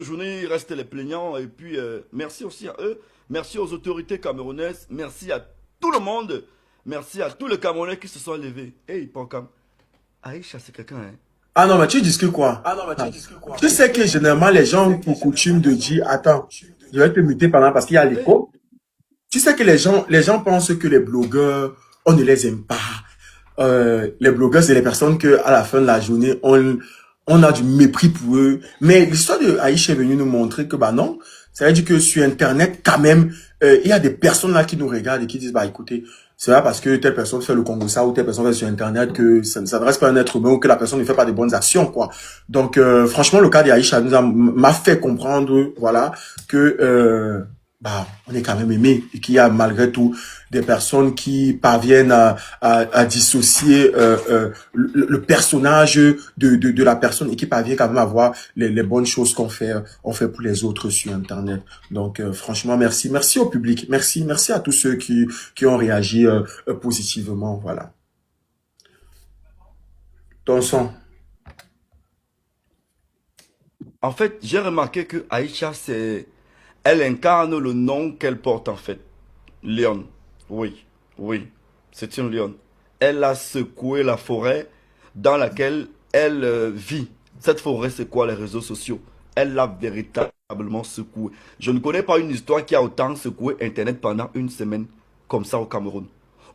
journée, il reste les plaignants. Et puis, merci aussi à eux. Merci aux autorités camerounaises. Merci à tout le monde. Merci à tous les Camerounais qui se sont levés. Hey, Pankam. Aïcha, c'est quelqu'un, hein. Ah non, mais tu discutes quoi? Ah. Tu sais que généralement, les gens ont pour coutume de dire, attends, je vais te muter pendant parce qu'il y a Hey, l'écho. Tu sais que les gens pensent que les blogueurs, on ne les aime pas. Les blogueurs, c'est les personnes que, à la fin de la journée, on a du mépris pour eux. Mais l'histoire de Aïcha est venue nous montrer que, bah non, ça veut dire que sur Internet, quand même, il y a des personnes là qui nous regardent et qui disent, bah écoutez, c'est pas parce que telle personne fait le Congo ça ou telle personne fait sur Internet que ça ne s'adresse pas à un être humain ou que la personne ne fait pas de bonnes actions, quoi. Donc, franchement, le cas d'Aïcha m'a fait comprendre, voilà, que, bah, on est quand même aimé et qu'il y a malgré tout des personnes qui parviennent à dissocier le personnage de la personne et qui parviennent quand même à voir les bonnes choses on fait pour les autres sur Internet. Donc, franchement, merci. Merci au public. Merci à tous ceux qui ont réagi positivement. Voilà. Ton son. en fait, j'ai remarqué que Aïcha, c'est... Elle incarne le nom qu'elle porte, en fait. Lionne. Oui, oui. C'est une lionne. Elle a secoué la forêt dans laquelle elle vit. Cette forêt, c'est quoi les réseaux sociaux? Elle l'a véritablement secoué. Je ne connais pas une histoire qui a autant secoué Internet pendant une semaine comme ça au Cameroun.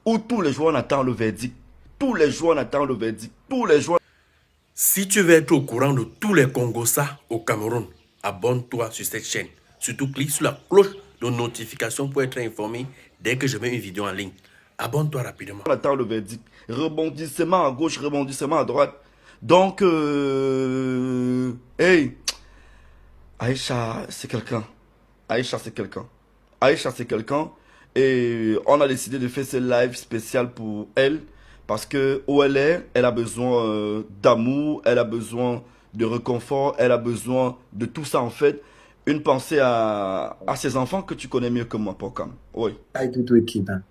Où tous les jours on attend le verdict. Tous les jours on attend le verdict. Tous les jours. Si tu veux être au courant de tous les Congossas au Cameroun, abonne-toi sur cette chaîne. Surtout clique sur la cloche de notification pour être informé dès que je mets une vidéo en ligne. Abonne-toi rapidement. On attend le verdict. Rebondissement à gauche, rebondissement à droite. Donc, hey, Aïcha, c'est quelqu'un. Aïcha, c'est quelqu'un. Aïcha, c'est quelqu'un. Et on a décidé de faire ce live spécial pour elle. Parce que où elle est, elle a besoin d'amour, elle a besoin de réconfort, elle a besoin de tout ça en fait. Une pensée à ses enfants que tu connais mieux que moi, Pokam. Oui. Aïdoudou et Kenan.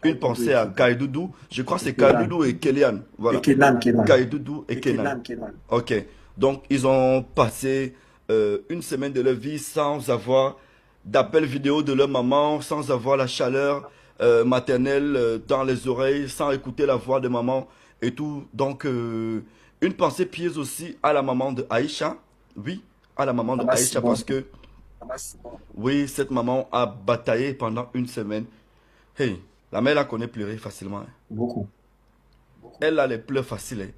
Une Aïdoudou et pensée à Kenan. Kaidoudou. Je crois que Et c'est Kenan. Kaidoudou et Kélian. Et Voilà. Kenan. Kaidoudou et Et Kenan. Kenan. Ok. Donc, ils ont passé une semaine de leur vie sans avoir d'appel vidéo de leur maman, sans avoir la chaleur maternelle dans les oreilles, sans écouter la voix de maman et tout. Donc, une pensée pieuse aussi à la maman de Aïcha. Oui, à la maman de Maman Aïcha Simon. parce que, oui, cette maman a bataillé pendant une semaine. Hey, la mère la connaît pleurer facilement, hein. Beaucoup. Elle a les pleurs faciles, hein.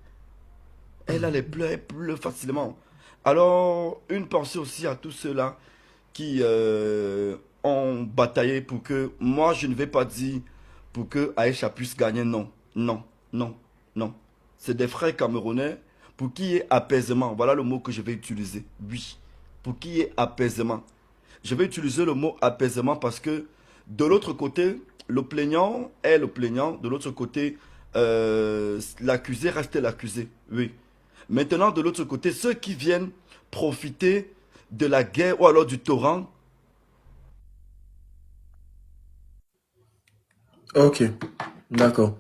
Elle a les pleurs, elle pleure facilement. Alors, une pensée aussi à tous ceux-là qui ont bataillé pour que, moi je ne vais pas dire pour que Aïcha puisse gagner, non, non, non, non. C'est des frères camerounais pour qu'il y ait apaisement. Voilà le mot que je vais utiliser. Oui, pour qu'il y ait apaisement. Je vais utiliser le mot apaisement parce que de l'autre côté, le plaignant est le plaignant. De l'autre côté, l'accusé reste l'accusé. Oui. Maintenant, de l'autre côté, ceux qui viennent profiter de la guerre ou alors du torrent. Ok. D'accord.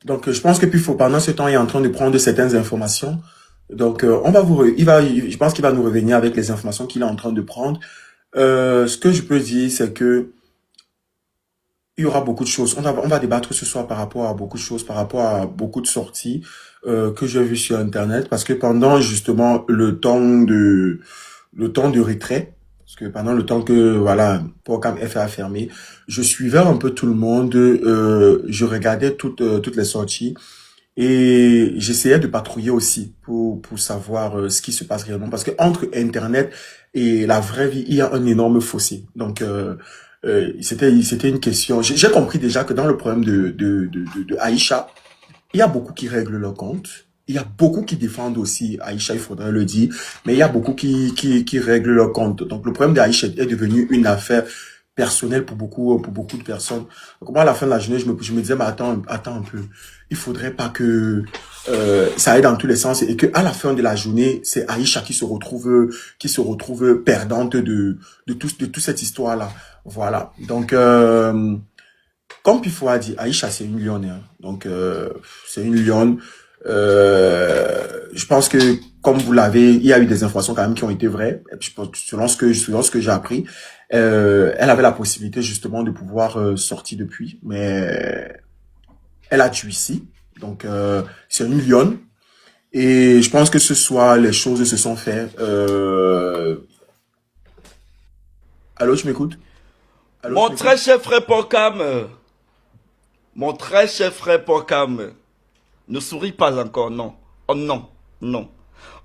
Donc, je pense que puis faut pendant ce temps, il est en train de prendre certaines informations. Donc, on va je pense qu'il va nous revenir avec les informations qu'il est en train de prendre. Ce que je peux dire, c'est que il y aura beaucoup de choses. On va débattre ce soir par rapport à beaucoup de choses, par rapport à beaucoup de sorties que j'ai vues sur Internet, parce que pendant justement le temps de retrait, parce que pendant le temps que voilà, Programme FA a fermé, je suivais un peu tout le monde, je regardais toutes les sorties et j'essayais de patrouiller aussi pour savoir ce qui se passe réellement, parce que entre Internet et la vraie vie, il y a un énorme fossé. Donc c'était une question. J'ai compris déjà que dans le problème de Aïcha, il y a beaucoup qui règlent leur compte. Il y a beaucoup qui défendent aussi Aïcha, il faudrait le dire. Mais il y a beaucoup qui règlent leur compte. Donc, le problème d'Aïcha est devenu une affaire personnelle pour beaucoup de personnes. Donc, moi, à la fin de la journée, je me disais, mais attends un peu. Il faudrait pas que ça aille dans tous les sens et que à la fin de la journée, c'est Aïcha qui se retrouve perdante de toute cette histoire-là. Voilà. Donc, comme Pifo a dit, Aïcha, c'est une lionne, hein. Donc, c'est une lionne. Je pense que, comme vous l'avez, il y a eu des informations quand même qui ont été vraies. Et puis, selon ce que j'ai appris, elle avait la possibilité justement de pouvoir sortir depuis, mais elle a tué ici. Donc, c'est une lionne. Et je pense que ce soir, les choses se sont faites. Allô, tu m'écoutes? Allô, tu Mon m'écoutes? très cher frère Pocam, mon très cher frère Pocam, ne souris pas encore, non. Oh non, non.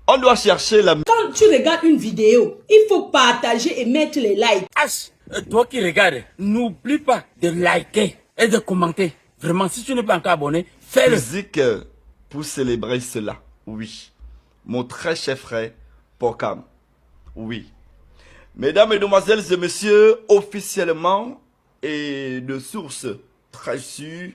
On doit chercher la... Quand tu regardes une vidéo, il faut partager et mettre les likes. H, toi qui regardes, n'oublie pas de liker et de commenter. Vraiment, si tu n'es pas encore abonné, fais-le. musique pour célébrer cela. Oui. Mon très cher frère Pocam. Oui. Mesdames, Mesdemoiselles et Messieurs, officiellement et de source très sûre,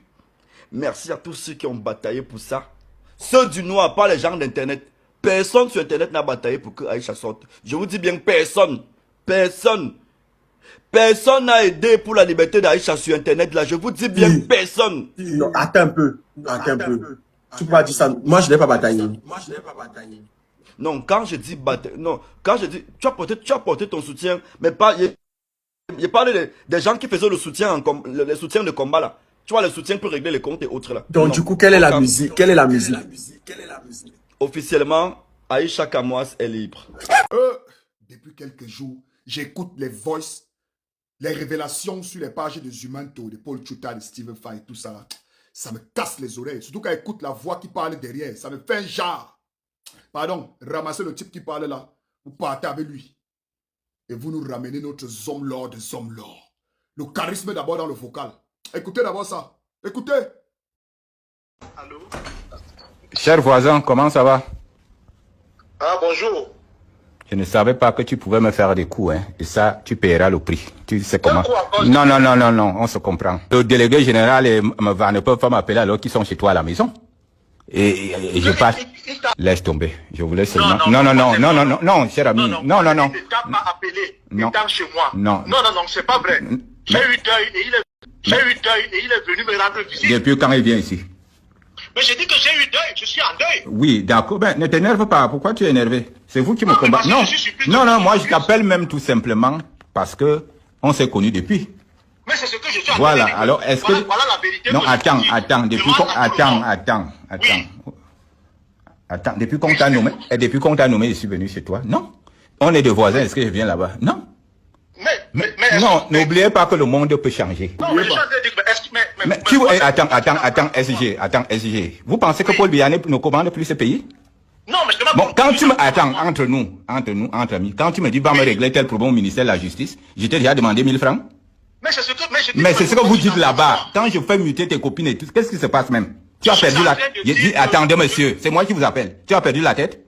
merci à tous ceux qui ont bataillé pour ça. Ceux du noir, pas les gens d'internet. Personne sur internet n'a bataillé pour que Aïcha sorte. Je vous dis bien personne. Personne. Personne n'a aidé pour la liberté d'Aïcha sur internet là. Je vous dis bien Oui. personne. Non, attends un peu. Attends un peu. Tu peux pas dire ça. Moi, je n'ai pas bataillé. Non, quand je dis bataille, non, quand je dis, tu as porté ton soutien, mais pas, il parle des gens qui faisaient le soutien, le soutien de combat là. Tu vois, le soutien pour régler les comptes et autres là. Donc, Non. du coup, quelle est la Pocam. musique? Quelle est la musique? Officiellement, Aïcha Kamwas est libre. Depuis quelques jours, j'écoute les voices, les révélations sur les pages de Zumanto, de Paul Chuta, de Stephen Fay, tout ça là. Ça me casse les oreilles. Surtout quand j'écoute la voix qui parle derrière. Ça me fait un genre. Pardon, ramassez le type qui parle là. Vous partez avec lui. Et vous nous ramenez notre zombie des hommes lords. Le charisme d'abord dans le vocal. Écoutez d'abord ça. Écoutez. Cher voisin, comment ça va? Ah, bonjour. Je ne savais pas que tu pouvais me faire des coups, hein. Et ça, tu paieras le prix. Tu sais comment? coup encore? Non, non, non, non, non, on se comprend. Le délégué général et Mva ne peuvent pas m'appeler alors qu'ils sont chez toi à la maison. Et je passe. Laisse tomber. Je voulais seulement. Non, non, non, non, non, non, non, cher ami. Non, non, non. Il ne t'a pas appelé Non. étant chez moi. Non. Non, non, non, c'est pas vrai. J'ai eu deuil et il est venu me rendre visite. Depuis quand il vient ici? Mais j'ai dit que j'ai eu deuil, je suis en deuil. Oui, d'accord. Ben, ne t'énerve pas. Pourquoi tu es énervé? C'est vous qui me Non, mais combattez. parce que Non, je suis surpris non, que non, tu moi me je t'appelle même tout simplement parce que on s'est connus depuis. Mais c'est ce que je suis en train Voilà, de dire. alors est-ce que... Voilà la vérité. Non, que je attends, vous dis. attends, depuis Demande qu'on... à tout le monde. Attends. Attends, depuis qu'on t'a nommé, et depuis qu'on t'a nommé, je suis venu chez toi. Non. On est de voisins, est-ce que je viens là-bas? Non. Mais Non, n'oubliez pas que le monde peut changer. Non, mais je suis en train de dire, mais est-ce que... Mais tu... Attends, SG. Vous pensez que Paul Biya ne commande plus ce pays? Non, mais je demande... Bon, quand tu me... Attends, entre nous, entre amis, quand tu me dis, va me régler tel problème au ministère de la Justice, je t'ai déjà demandé 1000 francs. Mais c'est ce que... Mais c'est ce que vous dites là-bas. Quand je fais muter tes copines et tout, qu'est-ce qui se passe même? Tu as perdu la tête. Attendez, monsieur, c'est moi qui vous appelle. Tu as perdu la tête?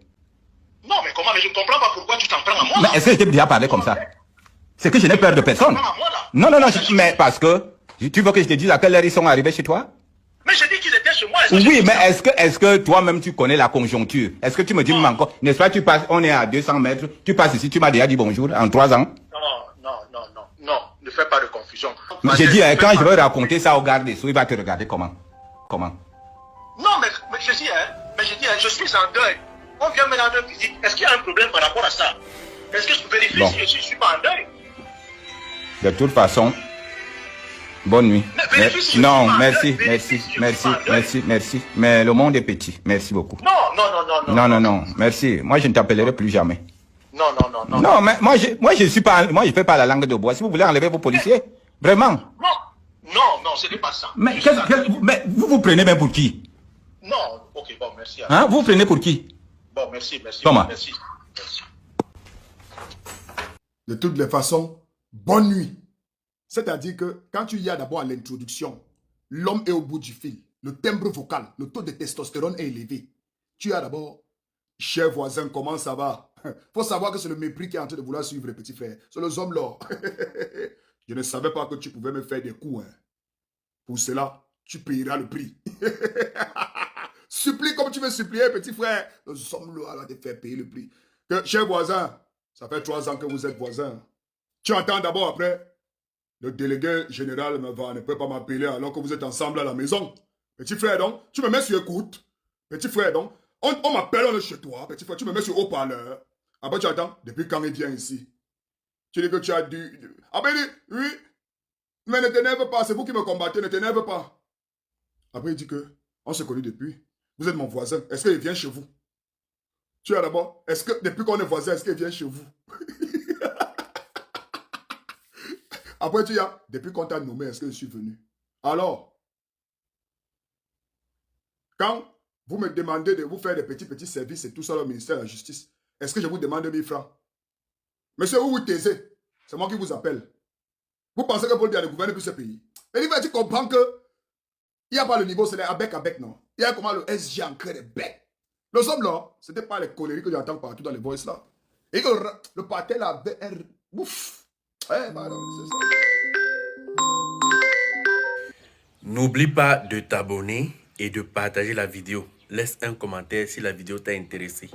Non, mais comment? Mais je ne comprends pas pourquoi tu t'en prends à moi. Mais là. est-ce que je t'ai déjà parlé comme ça? C'est que je n'ai peur de personne. Non, non, non, mais parce que... Tu veux que je te dise à quelle heure ils sont arrivés chez toi? Mais j'ai dit qu'ils étaient chez moi. Oui, mais est-ce que toi-même tu connais la conjoncture? Est-ce que tu me dis même encore, n'est-ce pas, tu passes, on est à 200 mètres, tu passes ici, tu m'as déjà dit bonjour en 3 ans? Non, ne fais pas de confusion. J'ai dit, quand je vais raconter ça au garde des Sceaux, il va te regarder comment? Non, mais je dis, je suis en deuil. On vient me rendre visite. Est-ce qu'il y a un problème par rapport à ça? Est-ce que je peux vérifier Bon. si je suis pas en deuil? De toute façon, bonne nuit. Mais vérifie si je Non, suis pas en merci, deuil. Vérifie si je suis pas en deuil. merci. Mais le monde est petit. Merci beaucoup. Non. Merci. Moi, je ne t'appellerai plus jamais. Non. Non, mais moi, je suis pas, moi, je fais pas la langue de bois. Si vous voulez enlever vos policiers, vraiment. Non, ce n'est pas ça. Mais, mais vous vous prenez même pour qui? Non, ok, bon, merci. Hein? Vous vous prenez pour qui? Bon, merci. Thomas. Merci. De toutes les façons, bonne nuit. C'est-à-dire que quand tu y as d'abord à l'introduction, l'homme est au bout du fil, le timbre vocal, le taux de testostérone est élevé. Tu as d'abord, cher voisin, comment ça va? Faut savoir que c'est le mépris qui est en train de vouloir suivre les petits frères. C'est les hommes là. Je ne savais pas que tu pouvais me faire des coups. Hein. Pour cela, tu payeras le prix. Supplie comme tu veux supplier, petit frère. Nous sommes là à te faire payer le prix. Que, cher voisin, ça fait 3 ans que vous êtes voisins. Tu entends d'abord après, le délégué général ne peut pas m'appeler alors que vous êtes ensemble à la maison. Petit frère, donc, tu me mets sur écoute. Petit frère, donc, on m'appelle, on est chez toi. Petit frère, tu me mets sur haut-parleur. Après, tu attends, depuis quand il vient ici? Tu dis que tu as dû... Après, il dit, oui, mais ne t'énerve pas, c'est vous qui me combattez, ne t'énerve pas. Après, il dit que, on se connaît depuis. Vous êtes mon voisin, est-ce qu'il vient chez vous? Tu as d'abord, est-ce que, depuis qu'on est voisin, est-ce qu'il vient chez vous? Après, tu as, depuis qu'on t'a nommé, est-ce que je suis venu? Alors, quand vous me demandez de vous faire des petits services et tout ça au ministère de la Justice, est-ce que je vous demande 1000 francs? Monsieur, vous vous taisez. C'est moi qui vous appelle. Vous pensez que Paul Biya ne gouverne plus ce pays? Et tu comprends que il n'y a pas le niveau, c'est les avec, non? Il y a comment le SG ancré des becs. Les hommes là, ce n'était pas les colériques que j'entends partout dans les voices là. Et que le parti là avait un... Ouf. C'est ça. N'oublie pas de t'abonner et de partager la vidéo. Laisse un commentaire si la vidéo t'a intéressé.